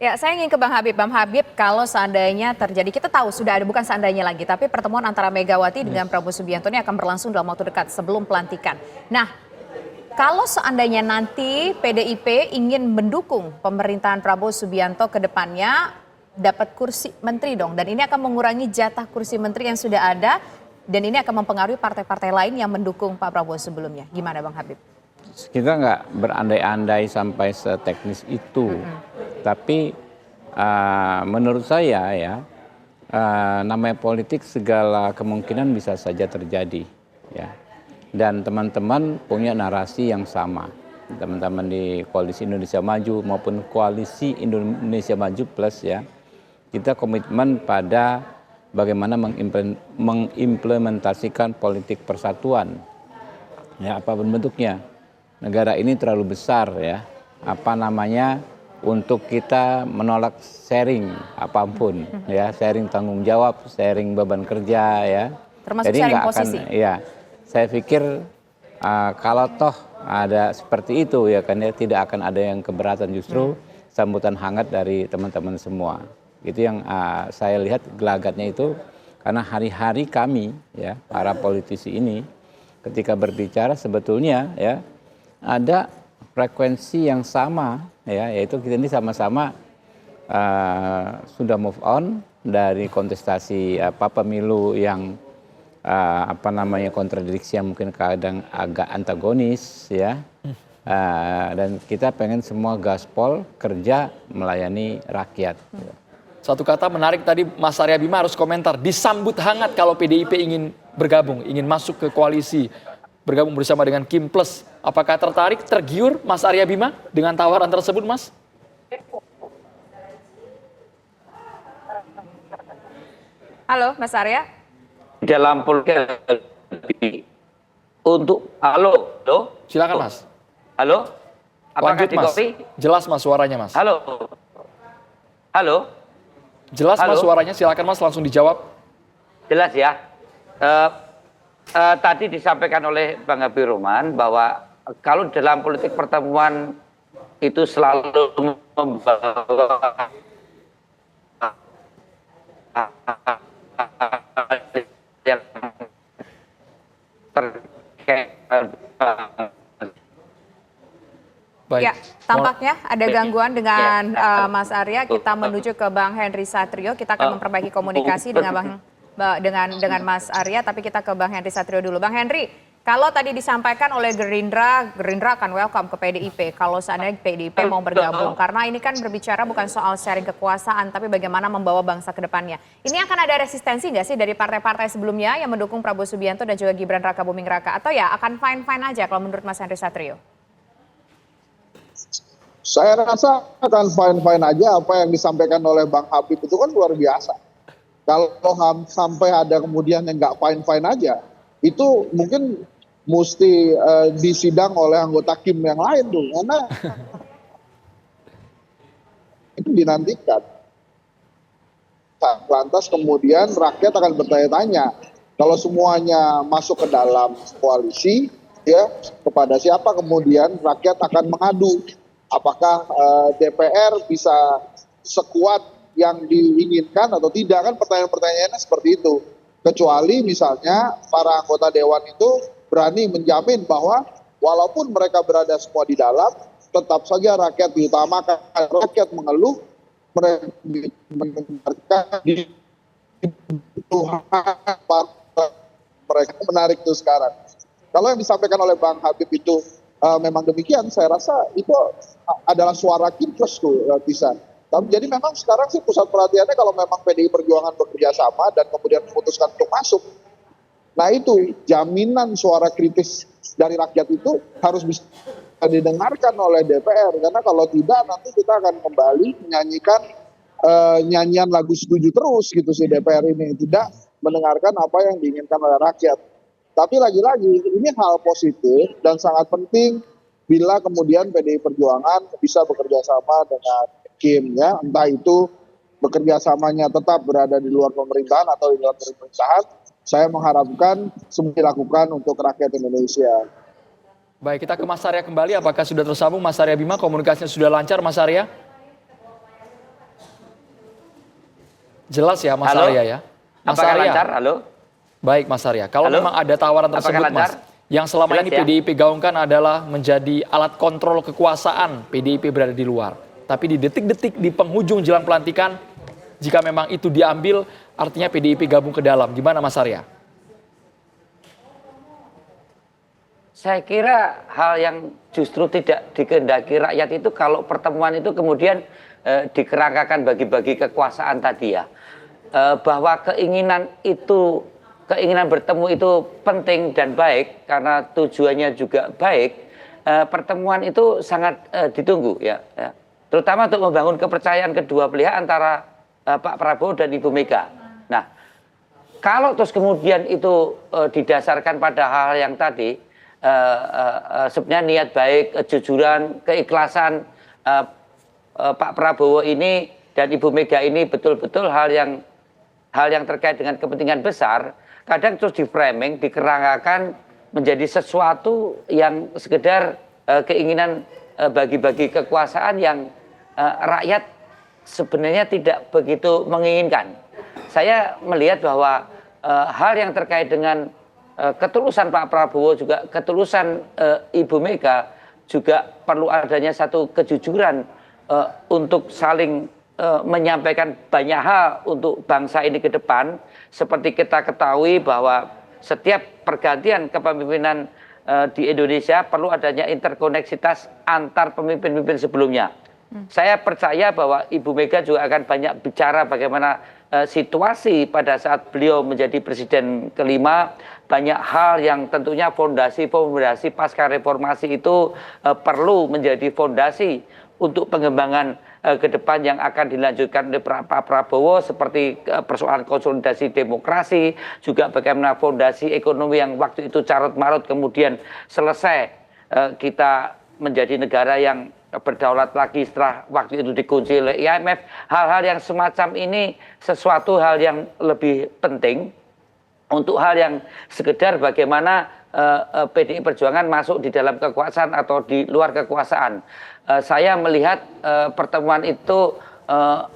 Ya, saya ingin ke Bang Habib. Bang Habib, kalau seandainya terjadi, kita tahu sudah ada, bukan seandainya lagi, tapi pertemuan antara Megawati dengan Prabowo Subianto ini akan berlangsung dalam waktu dekat sebelum pelantikan. Nah, kalau seandainya nanti PDIP ingin mendukung pemerintahan Prabowo Subianto ke depannya, dapat kursi menteri dong. Dan ini akan mengurangi jatah kursi menteri yang sudah ada, dan ini akan mempengaruhi partai-partai lain yang mendukung Pak Prabowo sebelumnya. Gimana Bang Habib? Kita nggak berandai-andai sampai seteknis itu, tapi menurut saya ya, namanya politik segala kemungkinan bisa saja terjadi, ya. Dan teman-teman punya narasi yang sama, teman-teman di Koalisi Indonesia Maju maupun Koalisi Indonesia Maju Plus, ya, kita komitmen pada bagaimana mengimplementasikan politik persatuan, ya, apapun bentuknya. Negara ini terlalu besar, ya, untuk kita menolak sharing apapun, ya, sharing tanggung jawab, sharing beban kerja, ya. Termasuk Jadi sharing nggak akan, posisi. ya, saya pikir kalau toh ada seperti itu, ya kan, ya, tidak akan ada yang keberatan, justru sambutan hangat dari teman-teman semua. Itu yang saya lihat gelagatnya itu, karena hari-hari kami, ya, para politisi ini ketika berbicara sebetulnya, ya, ada frekuensi yang sama, ya, yaitu kita ini sama-sama sudah move on dari kontestasi pemilu yang kontradiksi yang mungkin kadang agak antagonis, ya. Dan kita pengen semua gaspol kerja melayani rakyat. Satu kata menarik tadi Mas Arya Bima harus komentar, disambut hangat kalau PDIP ingin bergabung, ingin masuk ke koalisi, bergabung bersama dengan Kim Plus. Apakah tertarik, tergiur Mas Arya Bima dengan tawaran tersebut, Mas? Halo, Mas Arya. Dalam politik untuk halo. Silakan, Mas. Halo. Apakah Lanjut, Mas. Jelas, Mas, suaranya, Mas. Halo. Halo. Jelas, Mas, suaranya. Silakan, Mas, langsung dijawab. Jelas, ya. Tadi disampaikan oleh Bang Habibur Rahman bahwa kalau dalam politik pertemuan itu selalu membawa yang terkait. Baik. Ya, tampaknya ada gangguan dengan Mas Arya. Kita menuju ke Bang Henry Satrio. Kita akan memperbaiki komunikasi dengan Mas Arya, tapi kita ke Bang Henry Satrio dulu. Bang Henry, kalau tadi disampaikan oleh Gerindra akan welcome ke PDIP kalau seandainya PDIP mau bergabung. Karena ini kan berbicara bukan soal sharing kekuasaan, tapi bagaimana membawa bangsa ke depannya. Ini akan ada resistensi nggak sih dari partai-partai sebelumnya yang mendukung Prabowo Subianto dan juga Gibran Raka Buming Raka? Atau ya akan fine-fine aja kalau menurut Mas Henry Satrio? Saya rasa akan fine-fine aja. Apa yang disampaikan oleh Bang Habib itu kan luar biasa. Kalau sampai ada kemudian yang nggak fine-fine aja, itu mungkin mesti disidang oleh anggota Kim yang lain tuh, karena itu dinantikan. Lantas kemudian rakyat akan bertanya-tanya, kalau semuanya masuk ke dalam koalisi, ya, kepada siapa kemudian rakyat akan mengadu? Apakah DPR bisa sekuat yang diinginkan atau tidak, kan pertanyaan-pertanyaannya seperti itu. Kecuali misalnya para anggota dewan itu berani menjamin bahwa walaupun mereka berada semua di dalam, tetap saja rakyat diutamakan. Rakyat mengeluh, mereka mereka menarik itu sekarang. Kalau yang disampaikan oleh Bang Habib itu memang demikian, saya rasa itu adalah suara Kim Plus tuh, bisa. Jadi memang sekarang sih pusat perhatiannya kalau memang PDI Perjuangan bekerja sama dan kemudian memutuskan untuk masuk. Nah itu jaminan suara kritis dari rakyat itu harus bisa didengarkan oleh DPR. Karena kalau tidak nanti kita akan kembali menyanyikan nyanyian lagu setuju terus gitu sih DPR ini. Tidak mendengarkan apa yang diinginkan oleh rakyat. Tapi lagi-lagi ini hal positif dan sangat penting bila kemudian PDI Perjuangan bisa bekerja sama dengan Kim, ya, entah itu bekerja samanya tetap berada di luar pemerintahan atau di luar pemerintahan. Saya mengharapkan semua dilakukan untuk rakyat Indonesia. Baik, kita ke Mas Arya kembali. Apakah sudah tersambung Mas Arya Bima? Komunikasinya sudah lancar, Mas Arya? Jelas ya Mas Halo? Arya ya. Mas Apakah Arya. lancar? Halo? Baik Mas Arya, kalau Halo? memang ada tawaran Apakah tersebut lancar? Mas, yang selama Jelas ini ya? PDIP gaungkan adalah menjadi alat kontrol kekuasaan PDIP berada di luar. Tapi di detik-detik di penghujung jelang pelantikan, jika memang itu diambil, artinya PDIP gabung ke dalam. Gimana Mas Arya? Saya kira hal yang justru tidak dikehendaki rakyat itu kalau pertemuan itu kemudian dikerangkakan bagi-bagi kekuasaan tadi ya. Bahwa keinginan bertemu itu penting dan baik karena tujuannya juga baik. Pertemuan itu sangat ditunggu ya. Terutama untuk membangun kepercayaan kedua pihak antara Pak Prabowo dan Ibu Mega. Nah, kalau terus kemudian itu didasarkan pada hal yang tadi, sebenarnya niat baik, kejujuran, keikhlasan Pak Prabowo ini dan Ibu Mega ini betul-betul hal yang terkait dengan kepentingan besar, kadang terus di-framing, dikerangkakan menjadi sesuatu yang sekedar keinginan bagi-bagi kekuasaan yang rakyat sebenarnya tidak begitu menginginkan. Saya melihat bahwa hal yang terkait dengan ketulusan Pak Prabowo juga ketulusan Ibu Mega juga perlu adanya satu kejujuran untuk saling menyampaikan banyak hal untuk bangsa ini ke depan. Seperti kita ketahui bahwa setiap pergantian kepemimpinan di Indonesia perlu adanya interkoneksitas antar pemimpin-pemimpin sebelumnya. Saya percaya bahwa Ibu Mega juga akan banyak bicara bagaimana situasi pada saat beliau menjadi presiden kelima. Banyak hal yang tentunya fondasi pasca reformasi itu perlu menjadi fondasi untuk pengembangan ke depan yang akan dilanjutkan oleh Pak Prabowo, seperti persoalan konsolidasi demokrasi, juga bagaimana fondasi ekonomi yang waktu itu carut-marut kemudian selesai, kita menjadi negara yang berdaulat lagi setelah waktu itu dikunci oleh IMF. Hal-hal yang semacam ini sesuatu hal yang lebih penting untuk hal yang sekedar bagaimana PDI Perjuangan masuk di dalam kekuasaan atau di luar kekuasaan. Saya melihat pertemuan itu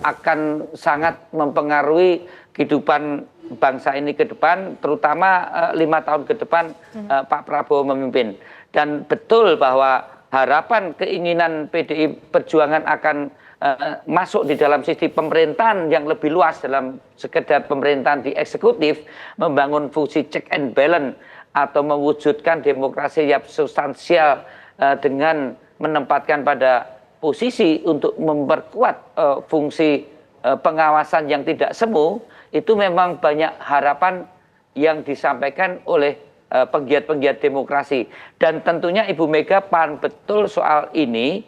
akan sangat mempengaruhi kehidupan bangsa ini ke depan, terutama 5 tahun ke depan Pak Prabowo memimpin. Dan betul bahwa harapan keinginan PDI Perjuangan akan masuk di dalam sistem pemerintahan yang lebih luas dalam sekedar pemerintahan di eksekutif, membangun fungsi check and balance atau mewujudkan demokrasi yang substansial dengan menempatkan pada posisi untuk memperkuat fungsi pengawasan yang tidak semu, itu memang banyak harapan yang disampaikan oleh penggiat-penggiat demokrasi. Dan tentunya Ibu Mega paham betul soal ini,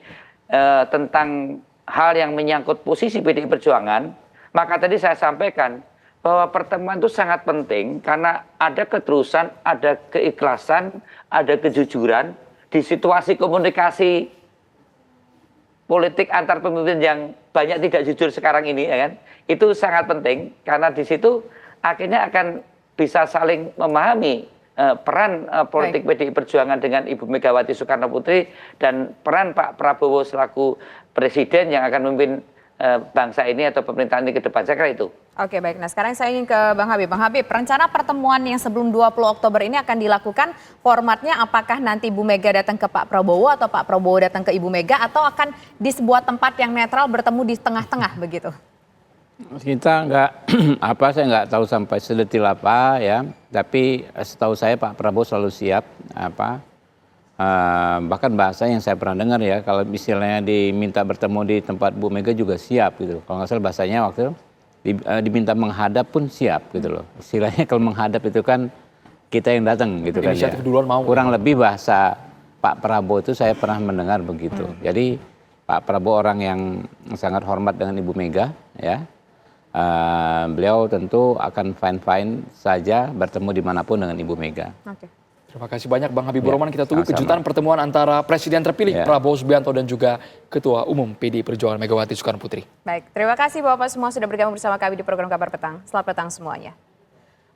tentang hal yang menyangkut posisi PDI Perjuangan. Maka tadi saya sampaikan bahwa pertemuan itu sangat penting karena ada ketulusan, ada keikhlasan, ada kejujuran di situasi komunikasi politik antar pemimpin yang banyak tidak jujur sekarang ini, ya kan? Itu sangat penting karena di situ akhirnya akan bisa saling memahami peran politik PDI Perjuangan dengan Ibu Megawati Soekarno Putri dan peran Pak Prabowo selaku presiden yang akan memimpin bangsa ini atau pemerintahan ini ke depan. Saya kira itu. Oke, baik. Nah, sekarang saya ingin ke Bang Habib. Bang Habib, rencana pertemuan yang sebelum 20 Oktober ini akan dilakukan, formatnya apakah nanti Ibu Mega datang ke Pak Prabowo atau Pak Prabowo datang ke Ibu Mega, atau akan di sebuah tempat yang netral bertemu di tengah-tengah begitu? Kita saya nggak tahu sampai sedetil apa ya, tapi setahu saya Pak Prabowo selalu siap bahkan bahasa yang saya pernah dengar ya, kalau misalnya diminta bertemu di tempat Bu Mega juga siap gitu. Kalau nggak salah bahasanya waktu itu diminta menghadap pun siap gitu loh. Istilahnya kalau menghadap itu kan kita yang datang gitu kan ya. Kurang lebih bahasa Pak Prabowo itu saya pernah mendengar begitu. Jadi Pak Prabowo orang yang sangat hormat dengan Ibu Mega ya. Beliau tentu akan fine-fine saja bertemu dimanapun dengan Ibu Mega. Oke. Terima kasih banyak Bang Habibur Rahman. Kita tunggu sama-sama. kejutan pertemuan antara Presiden terpilih Prabowo Subianto dan juga Ketua Umum PDI Perjuangan Megawati Soekarno Putri. Baik, terima kasih Bapak semua sudah bergabung bersama kami di program Kabar Petang. Selamat petang semuanya.